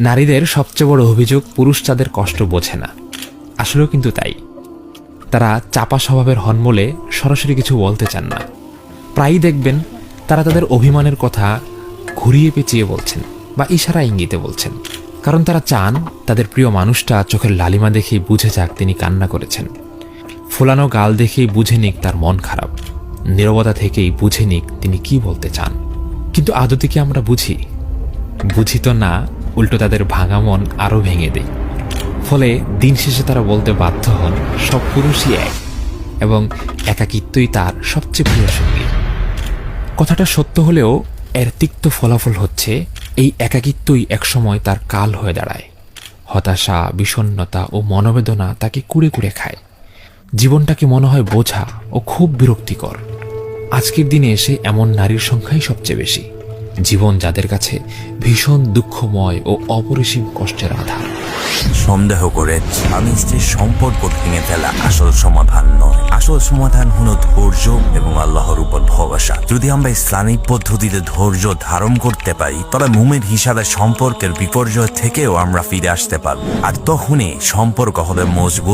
নারীদের সবচেয়ে বড় অভিযোগ পুরুষ তাদের কষ্ট বোঝে না। আসলেও কিন্তু তাই। তারা চাপা স্বভাবের হন বলে সরাসরি কিছু বলতে চান না। প্রায়ই দেখবেন তারা তাদের অভিমানের কথা ঘুরিয়ে পেঁচিয়ে বলছেন বা ইশারা ইঙ্গিতে বলছেন, কারণ তারা চান তাদের প্রিয় মানুষটা চোখের লালিমা দেখেই বুঝে যাক তিনি কান্না করেছেন, ফোলানো গাল দেখেই বুঝে নিক তার মন খারাপ, নীরবতা থেকেই বুঝে নিক তিনি কি বলতে চান। কিন্তু আদতে কি আমরা বুঝি? বুঝি তো না, উল্টো তাদের ভাঙা মন আরও ভেঙে দেয়। ফলে দিন শেষে তারা বলতে বাধ্য হন সব পুরুষই এক এবং একাকিত্বই তার সবচেয়ে প্রিয় সঙ্গী। কথাটা সত্য হলেও এর তিক্ত ফলাফল হচ্ছে এই একাকিত্বই একসময় তার কাল হয়ে দাঁড়ায়। হতাশা, বিষণ্ণতা ও মনোবেদনা তাকে কুড়ে কুড়ে খায়। জীবনটাকে মনে হয় বোঝা ও খুব বিরক্তিকর। আজকের দিনে এসে এমন নারীর সংখ্যাই সবচেয়ে বেশি, জীবন যাদের কাছে ভীষণ দুঃখময় ও অপরিসীম কষ্টের আধার। সন্দেহ করে স্বামী স্ত্রীর সম্পর্ক ভেঙে ফেলা আসল সমাধান নয়। আসল সমাধান হলো ধৈর্য এবং আল্লাহর উপর ভরসা। যদি আমরা ইসলামিক পদ্ধতিতে ধৈর্য ধারণ করতে পারি, তবে মুমিন হিসাবে সম্পর্কের বিপর্যয় থেকেও আমরা ফিরে আসতে পারব। আর তখনই সম্পর্ক হবে মজবুত